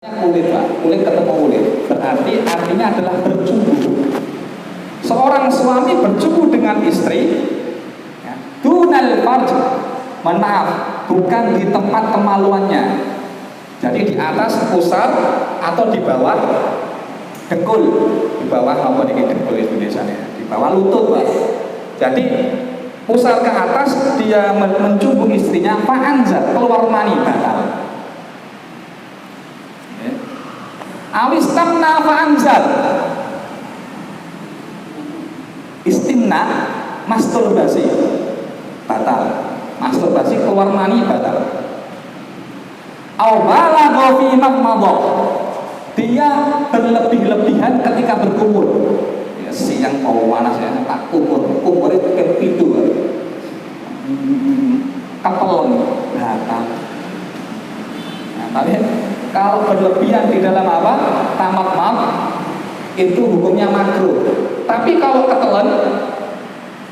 Kulit Pak, kulit ketemu kulit berarti artinya adalah bercumbu. Seorang suami bercumbu dengan istri ya, dunal farj, mohon maaf, bukan di tempat kemaluannya. Jadi di atas pusar atau di bawah dengkul, di bawah apa nih dengkul Indonesia ya, di bawah lutut Pak. Jadi pusar ke atas dia mencumbu istrinya, fa'anzal, keluar mani batal. Awistamna fa'anzal, istimna masturbasi batal, masturbasi keluar mani batal. Balagha fi madmadah, dia berlebih-lebihan ketika berkumur ya, siang mau panas ya, tak kumur itu kan pitu kapelon batal. Nah, tapi kalau berlebihan di dalam apa? Tamat itu hukumnya makruh. Tapi kalau ketelen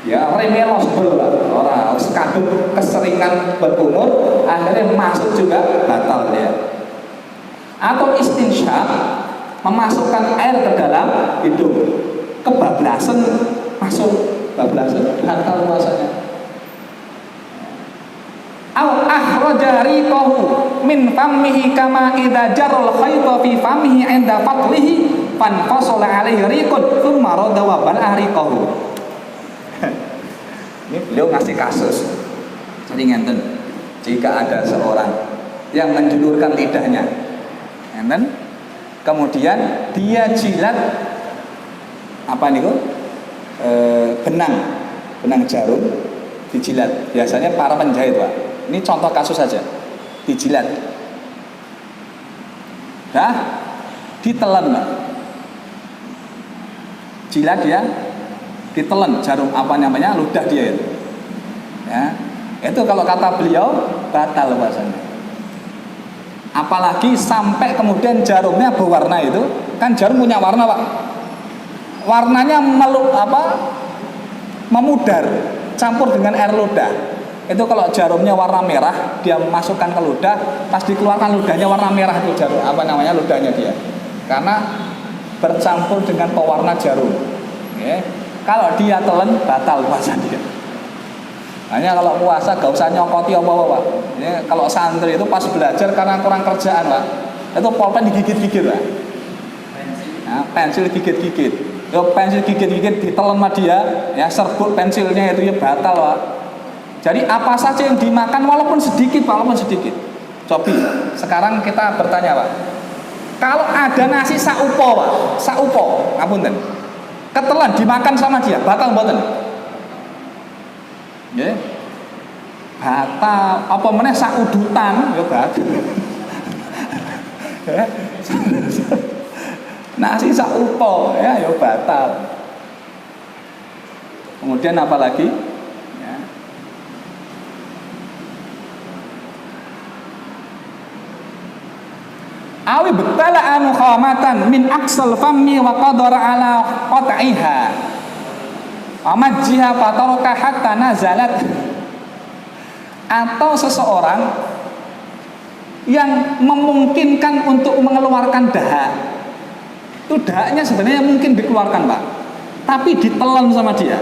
ya remelos orang kadung keseringan berkumur akhirnya masuk juga batal ya. Atau istinsyak, memasukkan air ke dalam hidung, kebablasan masuk bablasan batal puasanya. Au akhraja riqahu min fammihi kama idza jarral khayta fi fammihi 'inda fatlihi fanfasala 'alaihi riqun thumma radha wa bal'a riqahu. Ini beliau ngasih kasus. Jadi ngenten, jika ada seorang yang menjulurkan lidahnya, ngenten, kemudian dia jilat apa nih kok? Benang jarum dijilat. Biasanya para penjahit Pak. Ini contoh kasus saja, dijilat, ditelan, jilat dia, ditelan jarum apa namanya ludah dia itu, ya, itu kalau kata beliau batal puasanya. Apalagi sampai kemudian jarumnya berwarna itu, kan jarum punya warna Pak, warnanya memudar, campur dengan air ludah. Itu kalau jarumnya warna merah, dia masukkan ke ludah, pas dikeluarkan ludahnya warna merah itu jarum, ludahnya dia, karena bercampur dengan pewarna jarum. Ya. Kalau dia telan batal puasa dia. Hanya kalau puasa gak usah nyokoti apa-apa Pak. Ya, kalau santri itu pas belajar karena kurang kerjaan Pak, itu pulpen digigit-gigit Pak. Nah, pensil digigit-gigit. Pensil gigit-gigit ditelan sama dia, ya serbuk pensilnya itu ya batal Pak. Jadi apa saja yang dimakan walaupun sedikit Coba sekarang kita bertanya Pak, kalau ada nasi saupo Pak, ngapunten, ketelan dimakan sama dia, batal mboten? Ya, batal. Apa meneh saudutan, ya batal. Nasi saupo, ya batal. Kemudian apa lagi? Awi betala anu khamatan min aksal fammi wa qadara ala qat'iha amajjiha fataraka hatta nazalat. Atau seseorang yang memungkinkan untuk mengeluarkan dahak, itu dahaknya sebenarnya mungkin dikeluarkan Pak, tapi ditelan sama dia ya,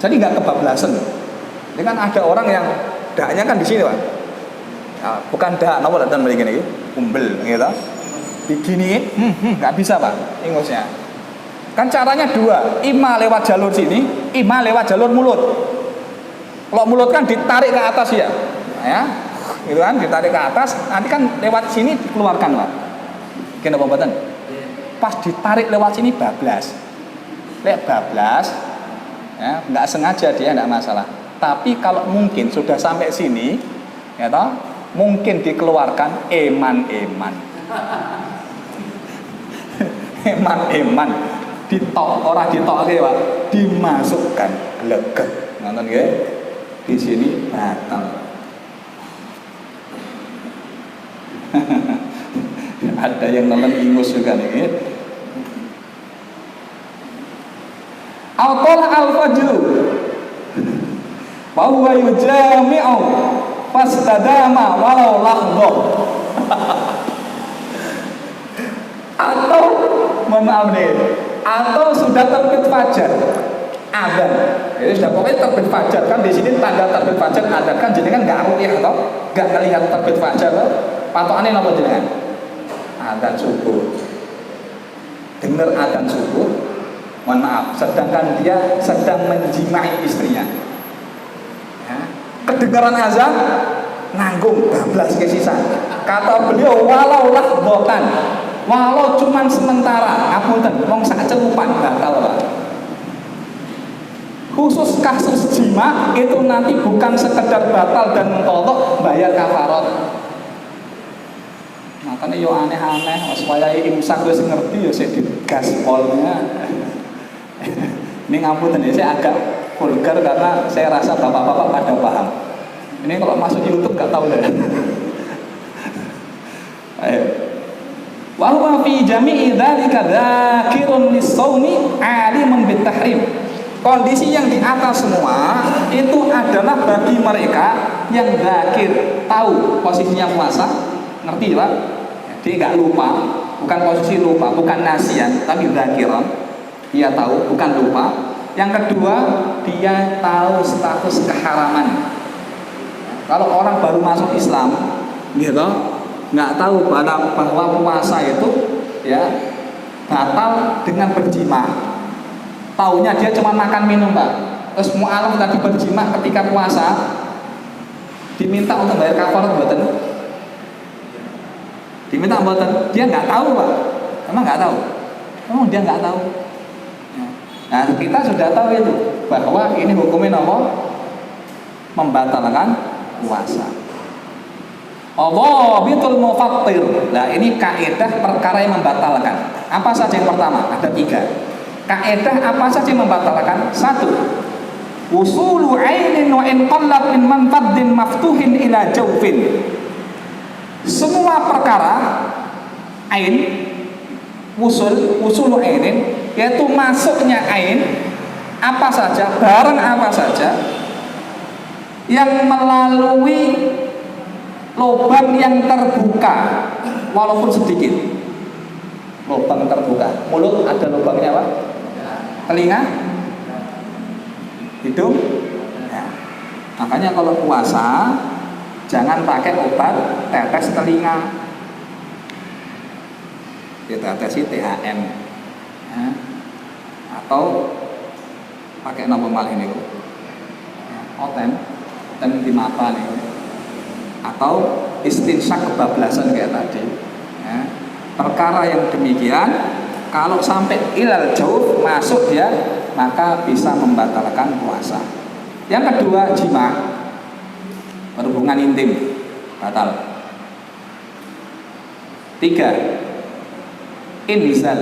jadi nggak kebablasan. Ini kan ada orang yang dahaknya kan di sini Pak ya, bukan dahak nomor dan begini umbel gitu, begini nggak bisa Pak ingusnya. Kan caranya dua, ima lewat jalur sini, ima lewat jalur mulut. Kalau mulut kan ditarik ke atas ya, gitu kan, ditarik ke atas, nanti kan lewat sini dikeluarkan Pak. Kenapa Bapak? Pas ditarik lewat sini bablas, ya nggak sengaja dia nggak masalah. Tapi kalau mungkin sudah sampai sini, ya toh, mungkin dikeluarkan eman ditok, orang ditok Pak, dimasukkan glegek, nonton nggih, di sini batal. Ada yang nonton ingus juga nih. Al-qala al-fajru wa huwa yujami'u fastadama walau lahdha. mohon maaf nih, atau sudah terbit fajar adzan. Jadi sudah pokoknya terbit fajar kan di sini tanda terbit fajar adzan kan jenengan nggak rupiah atau nggak ngelihat terbit fajar loh. Patokannya apa jenengan? Adzan subuh. Dengar adzan subuh, mohon maaf, sedangkan dia sedang menjimai istrinya. Ya. Kedengaran azan, nanggung bablas ke sisa. Kata beliau walau lahdotan, walau cuman sementara, ngapunten, wong sak celupan batal Pak. Khusus kasus jima itu nanti bukan sekedar batal dan mengkodok, bayar kafarat. Makanya yo aneh-aneh, supaya imsak wis ngerti ya saya digaspolnya. Ini ngapunten ya, saya agak vulgar karena saya rasa bapak-bapak pada paham. Ini kalau masuk YouTube gak tahu deh. Ayo. Wa huwa fi jami'i dzalika dzakirun lis-shaumi 'alimun bit-tahrim. Kondisi yang di atas semua itu adalah bagi mereka yang dzakir, tahu posisinya puasa, ngerti Pak? Dia nggak lupa, bukan posisi lupa, bukan nasian, tapi dzakiran. Dia tahu, bukan lupa. Yang kedua, dia tahu status keharaman. Kalau orang baru masuk Islam, gitu, nggak tahu bahwa puasa itu ya batal dengan berjima. Taunya dia cuma makan minum Pak. Terus mu'alaf tadi berjima ketika puasa, diminta untuk bayar kafarat mboten? Diminta mboten? Dia nggak tahu Pak. Emang nggak tahu? Emang dia nggak tahu. Nah kita sudah tahu itu bahwa ini hukumnya apa? Membatalkan puasa. Dhabitul mufattir. Nah ini kaidah perkara yang membatalkan. Apa saja yang pertama? Ada 3. Kaidah apa saja yang membatalkan? 1. Usulu ainin wa in qallat min manfaddin maftuhin ila jawfin. Semua perkara ain usulu ainin yaitu masuknya ain apa saja, barang apa saja yang melalui lubang yang terbuka walaupun sedikit. Lubang terbuka. Mulut ada lubangnya Pak? Telinga? Hidung? Ya. Makanya kalau puasa jangan pakai obat tetes telinga. Ditetesi THM. Ya. Atau pakai nama malih ini oten di mata nih. Atau istinsyak kebablasan kayak tadi. Ya. Perkara yang demikian kalau sampai ilal jauh masuk dia maka bisa membatalkan puasa. Yang kedua jima, berhubungan intim batal. 3. Inzal,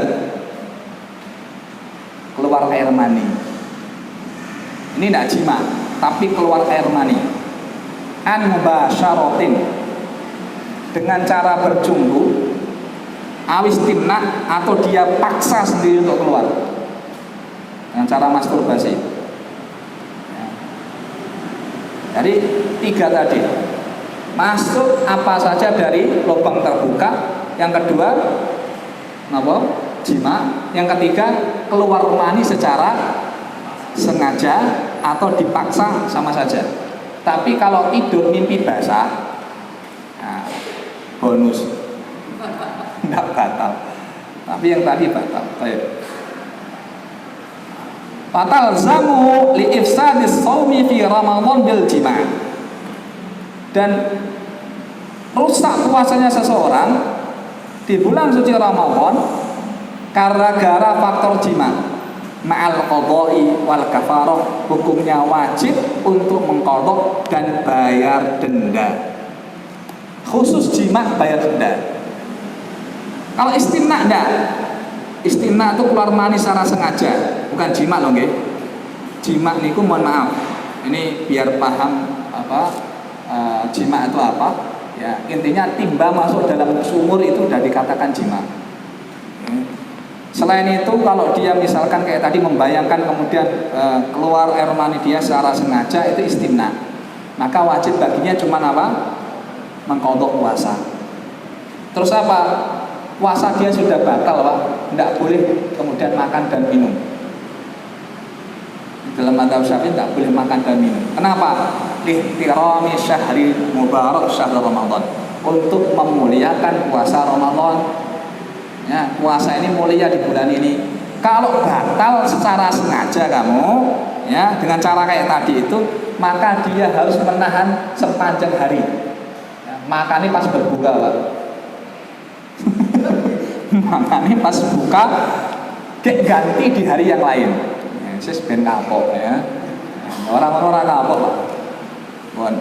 keluar air mani. Ini tidak jima tapi keluar air mani. An mubasyaratin, dengan cara berjumpa, awis timna atau dia paksa sendiri untuk keluar dengan cara masturbasi. Ya. Jadi 3 tadi, masuk apa saja dari lubang terbuka. Yang kedua apa? Jima. Yang ketiga keluar mani secara sengaja atau dipaksa sama saja. Tapi kalau tidur mimpi basah, nah, bonus. Tidak batal, tapi yang tadi batal. Baik. Batal zamu li ifsadis shaumi fi Ramadan bil jima'. Dan rusak puasanya seseorang di bulan suci Ramadan karena gara faktor jima'. Ma'al qadha'i wal kafarah, hukumnya wajib untuk mengqadha dan bayar denda. Khusus jima' bayar denda. Kalau istimna enggak. Istimna itu keluar mani secara sengaja, bukan jima loh nggih. Jima niku mohon maaf. Ini biar paham apa jima itu apa? Ya, intinya timba masuk dalam sumur itu sudah dikatakan jima. Selain itu kalau dia misalkan kayak tadi membayangkan kemudian keluar air mani dia secara sengaja itu istimna. Maka wajib baginya cuma apa? Mengqadha puasa. Terus apa? puasa dia sudah batal Pak, tidak boleh kemudian makan dan minum. Dalam madzhab Syafi'i tidak boleh makan dan minum. Kenapa? Lihtirami syahri mubarak syahr Ramadan, untuk memuliakan puasa Ramadan. Ya, puasa ini mulia di bulan ini. Kalau batal secara sengaja kamu, ya dengan cara kayak tadi itu, maka dia harus menahan sepanjang hari. Ya, makannya pas berbuka Pak. Makanya pas buka ganti di hari yang lain. Sis ben kapok ya. Orang-orang kapok Pak. Bon.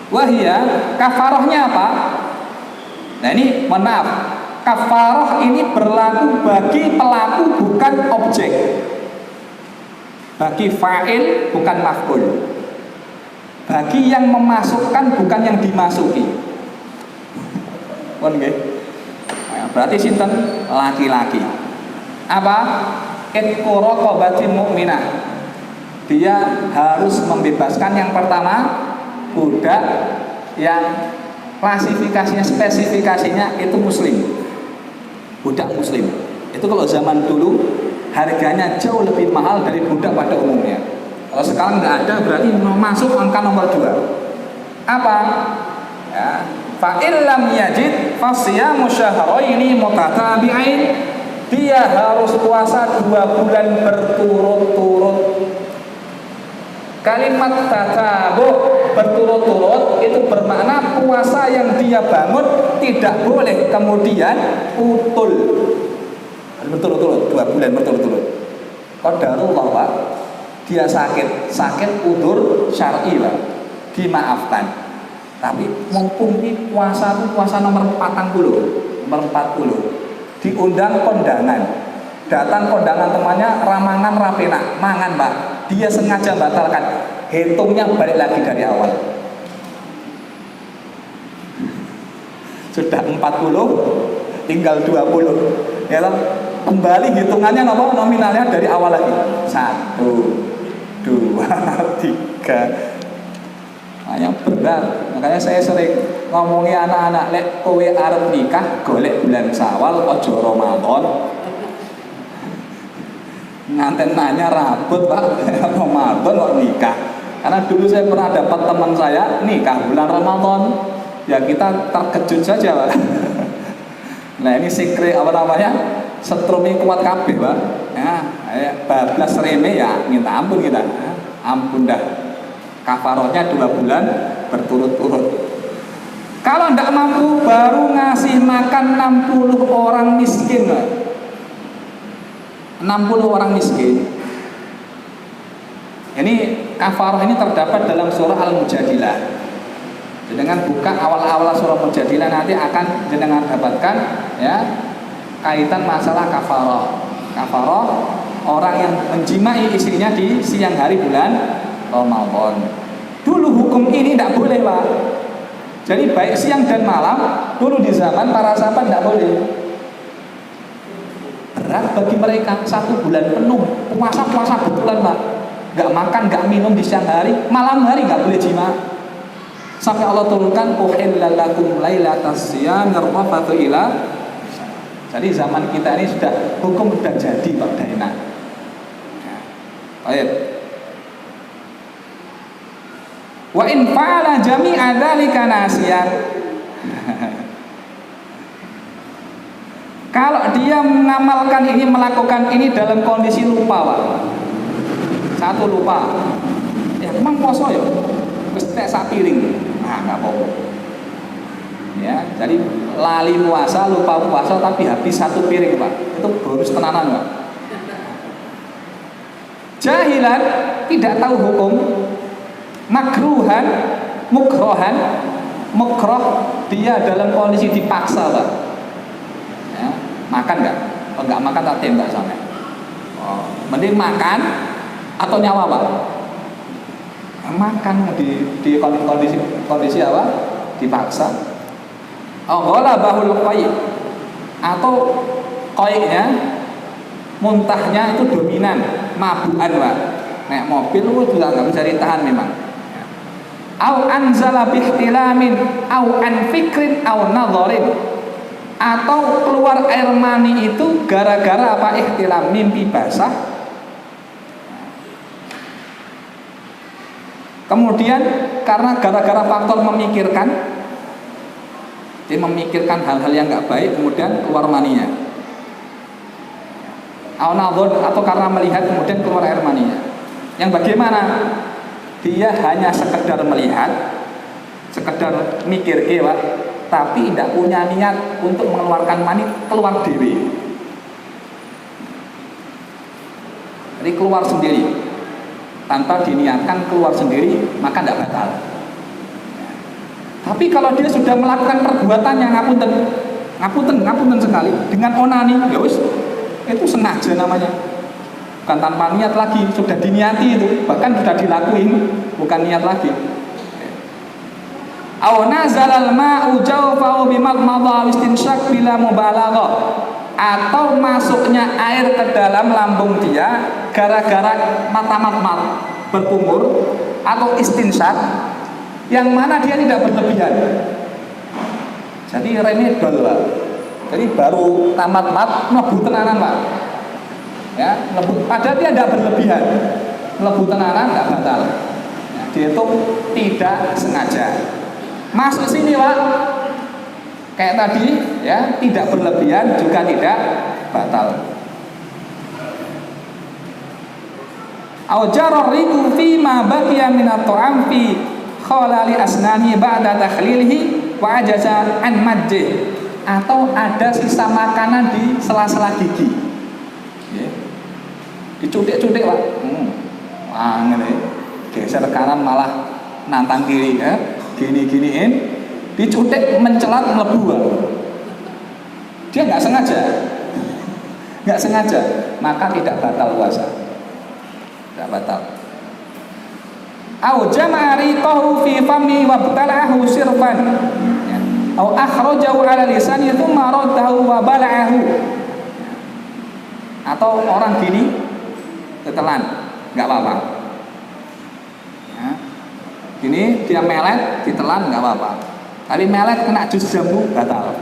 Wahia kafarohnya apa? Nah ini mohon maaf. Kafaroh ini berlaku bagi pelaku bukan objek. Bagi fa'il bukan maf'ul. Bagi yang memasukkan bukan yang dimasuki. Bon nggih. Berarti sinten laki-laki. Apa? Itqu raqabatin mu'minah. Dia harus membebaskan yang pertama budak yang klasifikasinya spesifikasinya itu muslim. Budak muslim. Itu kalau zaman dulu harganya jauh lebih mahal dari budak pada umumnya. Kalau sekarang nggak ada berarti masuk angka nomor 2. Apa? Ya. Fa illam yajid fasiyamu syahraini mutatabi'ain. Dia harus puasa 2 bulan berturut-turut. Kalimat tatabu berturut-turut itu bermakna puasa yang dia bangun tidak boleh kemudian putul. Berturut-turut 2 bulan berturut-turut. Qadarullah Pak, dia sakit udzur syar'i Pak, dimaafkan. Tapi mumpung ini puasa itu puasa nomor 40, diundang kondangan, datang kondangan temannya ramangan rapena, mangan Pak, dia sengaja batalkan, hitungnya balik lagi dari awal. Sudah 40, tinggal 20, ya loh, kembali hitungannya nominalnya dari awal lagi. 1, 2, 3. Yang berat. Makanya saya sering ngomongi anak-anak, lek kowe arep nikah golek bulan Syawal aja Ramadan. Nganten nanya rabut Pak, Ramadan kok nikah. Karena dulu saya pernah dapat teman saya nikah bulan Ramadan. Ya kita terkejut saja Pak. Nah ini secret apa namanya? Setrumnya kuat kabeh Pak. Ya, bablas reme ya minta ampun kita. Ampun dah. Kafarohnya 2 bulan berturut-turut. Kalau tidak mampu baru ngasih makan 60 orang miskin. 60 orang miskin. Ini kafaroh ini terdapat dalam surah Al-Mujadilah. Dengan buka awal-awal surah Mujadilah nanti akan jenengan dapatkan ya kaitan masalah kafaroh. Kafaroh orang yang menjimai istrinya di siang hari bulan Ramadan. Dulu hukum ini tidak boleh Pak. Jadi baik siang dan malam dulu di zaman para sahabat tidak boleh. Berat bagi mereka 1 bulan penuh puasa betulan Pak. Gak makan, gak minum di siang hari, malam hari gak boleh jima. Sampai Allah turunkan uhilla lakum lailatas siyam rafathu ila. Jadi zaman kita ini sudah hukum sudah jadi Pak Daina. Baik. Wa in fa'ala jami'a dzalika nasiyan. Kalau dia mengamalkan ini, melakukan ini dalam kondisi lupa Pak. 1 lupa. Ya memang poso ya. Wis tek sak piring. Nah, enggak apa-apa. Ya, jadi lali puasa, lupa puasa tapi habis 1 piring Pak. Itu bonus tenanan Pak. Jahilan, tidak tahu hukum. Makruhan, mukrohan, mukroh dia dalam kondisi dipaksa Pak. Ya, makan nggak? Kalau nggak makan tak tembak sama. Mending makan atau nyawa Pak? Makan di kondisi apa? Dipaksa. Ghala bahul qayyid atau qayyidnya muntahnya itu dominan, mabukan Pak. Nek mobil lu juga nggak bisa ditahan memang. Au anzala bihtilamin au an fikrin au nadharin. Atau keluar air mani itu gara-gara apa? Ihtilam, mimpi basah. Kemudian karena gara-gara faktor memikirkan, dia memikirkan hal-hal yang nggak baik, kemudian keluar maninya. Atau karena melihat kemudian keluar air maninya. Yang bagaimana? Dia hanya sekedar melihat, sekedar mikir, Pak, tapi tidak punya niat untuk mengeluarkan mani, keluar dewi. Jadi keluar sendiri, tanpa diniatkan keluar sendiri, maka tidak batal. Tapi kalau dia sudah melakukan perbuatan yang ngapunten sekali dengan onani, ya wis, itu sengaja namanya. Bukan tanpa niat lagi, sudah diniati itu, bahkan sudah dilakuin, bukan niat lagi. Aw nazalal ma'u jawfahu bimadmadha istinsyak bila mubalaghah, atau masuknya air ke dalam lambung dia gara-gara mata-mata berkumur atau istinsyak yang mana dia tidak berlebihan. Jadi remedal, Pak. Jadi baru tamat-mat mlebu tenanan, Pak. Ya, padahal dia tidak berlebihan. Mlebu tenanan enggak batal. Ya, dia itu tidak sengaja. Masuk sini, Pak, kayak tadi, ya, tidak berlebihan juga tidak batal. Au jarar riqu fi ma baqiya min at-ta'am fi khalali asnani ba'da takhlilihi wa ajaza an majjih, atau ada sisa makanan di sela-sela gigi. Ya. Dicutik-cutik, Pak. Wah, ngene. Geser kanan malah nantang kiri, ya. Gini-giniin, dicutik, mencelat, melebu. Dia nggak sengaja, maka tidak batal puasa, tidak batal. Au jama'a riqahu fi fami wa btala'ahu sirfan, au akhrajahu 'ala lisani thumma raddahu wa bala'ahu. Atau orang gini ditelan, nggak apa-apa. Gini dia melet, ditelan nggak apa-apa. Tapi melet kena jus jambu, batal.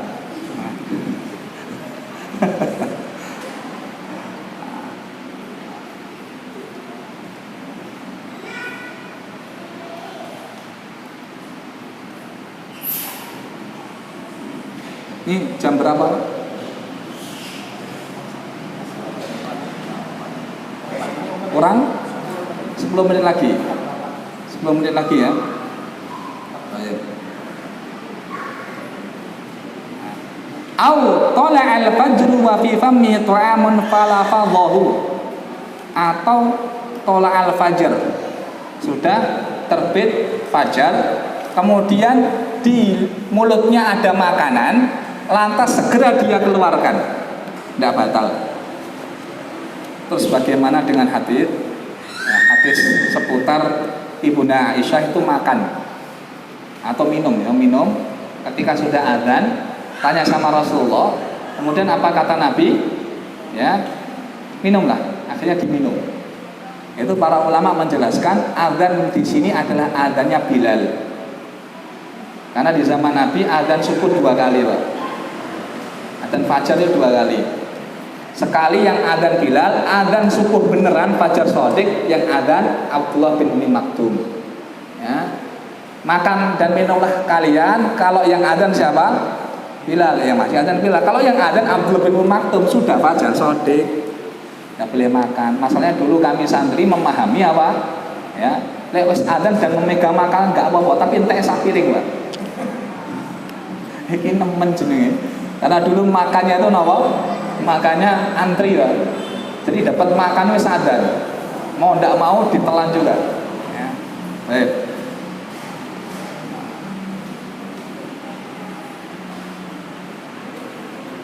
Ini jam berapa? Kurang 10 menit lagi. 10 menit lagi, ya. Baik. Au tala'al fajru wa fi fammi ta'amun falafadhahu, atau tala'al fajr, sudah terbit fajar, kemudian di mulutnya ada makanan, lantas segera dia keluarkan, tidak batal. Terus bagaimana dengan hadis? Nah, hadis seputar Ibunda Aisyah itu makan atau minum, ya, minum ketika sudah azan, tanya sama Rasulullah, kemudian apa kata Nabi? Ya, minumlah, akhirnya diminum. Itu para ulama menjelaskan azan di sini adalah azannya Bilal. Karena di zaman Nabi azan subuh 2 kali, Pak. Azan fajar itu 2 kali. Sekali yang azan Bilal, azan subuh beneran fajar shadiq, yang azan Abdullah bin Umi Maktum. Ya. Makan dan minumlah kalian. Kalau yang azan siapa? Bilal, yang masih azan Bilal. Kalau yang azan Abdullah bin Umi Maktum sudah fajar shadiq, tidak boleh makan. Masalahnya dulu kami santri memahami apa? Ya, lek wis azan dan memegang makanan enggak apa-apa, tapi entek sak piring, Pak. Iki nemen jenenge. Karena dulu makannya itu napa? Makanya antri, Pak. Jadi dapat makan wis azan. Mau ndak mau ditelan juga. Ya. Baik.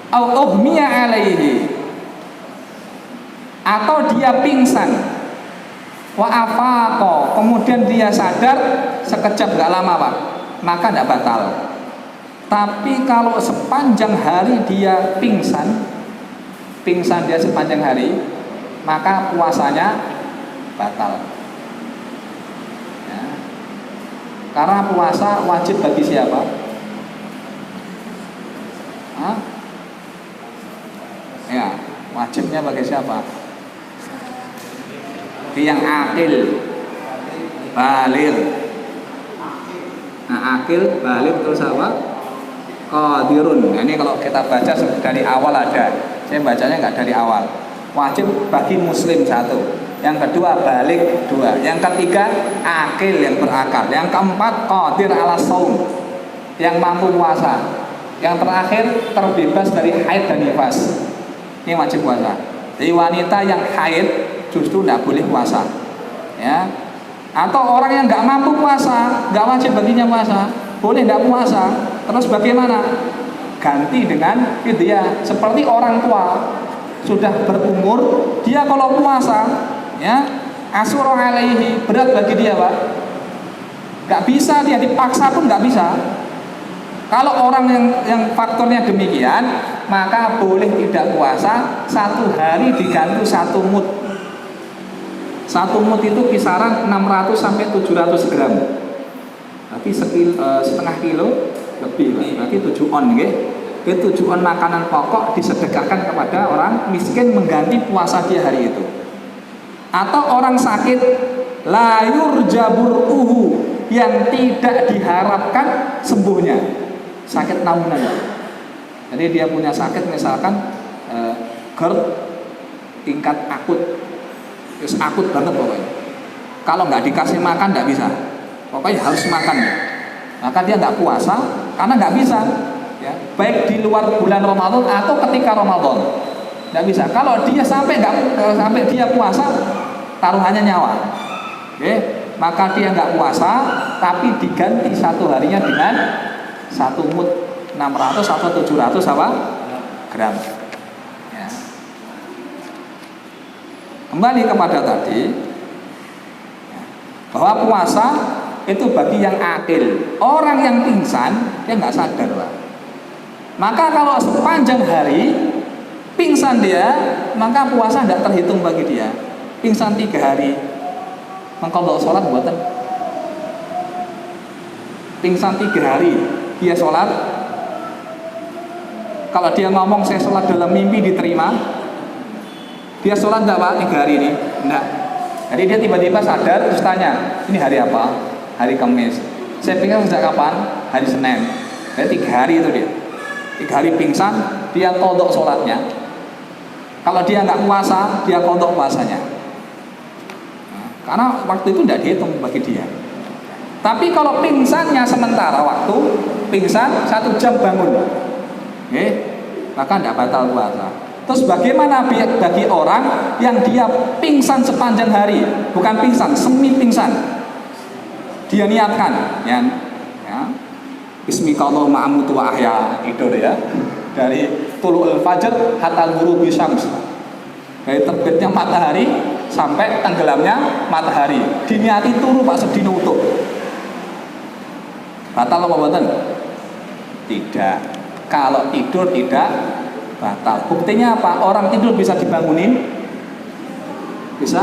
Au ughmiya alaihi, atau dia pingsan, wa afaqa, kemudian dia sadar sekejap, gak lama, Pak, maka tidak batal. Tapi kalau sepanjang hari dia pingsan dia sepanjang hari, maka puasanya batal. Ya. Karena puasa wajib bagi siapa? Hah? Wajibnya bagi siapa? Bagi yang akil, baligh. Nah, akil, baligh terus apa? Qadirun. Nah, ini kalau kita baca dari awal ada. Saya bacanya nggak dari awal. Wajib bagi muslim satu. Yang kedua baligh dua. Yang ketiga akil yang berakal. Yang keempat qadir ala shaum, yang mampu puasa. Yang terakhir terbebas dari haid dan nifas. Ini wajib puasa. Jadi wanita yang haid justru tidak boleh puasa. Ya. Atau orang yang nggak mampu puasa, nggak wajib baginya puasa, boleh nggak puasa. Terus bagaimana? Ganti dengan fidyah. Seperti orang tua sudah berumur, dia kalau puasa, ya asyura alaihi, berat bagi dia, Pak. Nggak bisa, dia dipaksa pun nggak bisa. Kalau orang yang faktornya demikian, maka boleh tidak puasa 1 hari diganti 1 mud. 1 mud itu kisaran 600 sampai 700 gram. Berarti setengah kilo lebih, berarti 7 on, nggih. 7 on makanan pokok disedekahkan kepada orang miskin mengganti puasa dia hari itu. Atau orang sakit layur jaburuhu, yang tidak diharapkan sembuhnya, sakit namunan. Jadi dia punya sakit misalkan GERD tingkat akut, terus akut banget pokoknya. Kalau nggak dikasih makan nggak bisa, pokoknya harus makan ya. Maka dia nggak puasa karena nggak bisa, ya. Baik di luar bulan Ramadan atau ketika Ramadan nggak bisa. Kalau dia sampai dia puasa, taruhannya nyawa. Oke, maka dia nggak puasa, tapi diganti 1 harinya dengan 1 mud 600 atau 700 apa? Gram. Ya. Kembali kepada tadi, bahwa puasa itu bagi yang akil. Orang yang pingsan dia nggak sadar, Pak. Maka kalau sepanjang hari pingsan dia, maka puasa tidak terhitung bagi dia. Pingsan 3 hari, mengqadha sholat buatan. Pingsan 3 hari dia sholat. Kalau dia ngomong saya sholat dalam mimpi diterima, dia sholat enggak, Pak, 3 hari ini? Enggak. Jadi dia tiba-tiba sadar terus tanya, ini hari apa? Hari Kamis. Saya pingsan sejak kapan? Hari Senin. Jadi 3 hari itu dia. 3 hari pingsan, dia qadha sholatnya. Kalau dia nggak puasa, dia qadha puasanya. Nah, karena waktu itu tidak dihitung bagi dia. Tapi kalau pingsannya sementara waktu, pingsan 1 jam bangun, maka tidak batal puasa. Terus bagaimana bagi orang yang dia pingsan sepanjang hari, bukan pingsan, semi pingsan? Dia niatkan, ya Bismikallahumma amutu wa ahya, itu ya, dari tulu'ul fajr hatta ghurubi syams, dari terbitnya matahari sampai tenggelamnya matahari, diniati turu Pak sedina utuh. Batal apa mboten? Tidak. Kalau tidur tidak batal. Buktinya apa? Orang tidur bisa dibangunin? Bisa?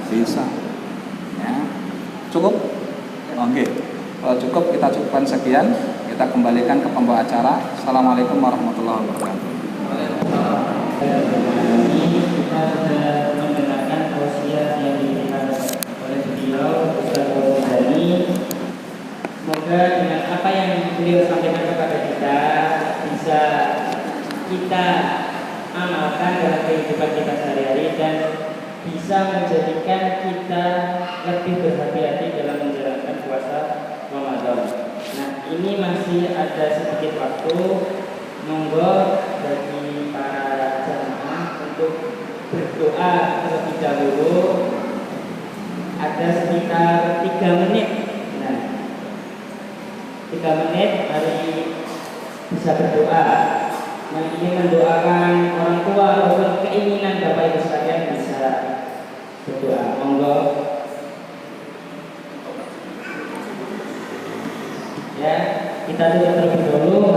Bisa. Ya. Cukup? Oke. Kalau cukup kita cukupkan sekian. Kita kembalikan ke pembawa acara. Assalamualaikum warahmatullahi wabarakatuh. Kita sudah mendengarkan tausiah yang diberikan oleh beliau Ustaz Ghazali. Semoga dengan apa yang beliau sampaikan kepada kita bisa kita amalkan dalam kehidupan kita sehari-hari dan bisa menjadikan kita lebih berhati-hati dalam menjalankan puasa Ramadan. Nah, ini masih ada sedikit waktu, monggo bagi para jamaah untuk berdoa terlebih dahulu. Ada sekitar 3 menit. Nah, 3 menit mari bisa berdoa. Yang ingin mendoakan orang tua ataupun keinginan Bapak Ibu sekalian bisa berdoa. Monggo. Ya, kita tutup terlebih dahulu.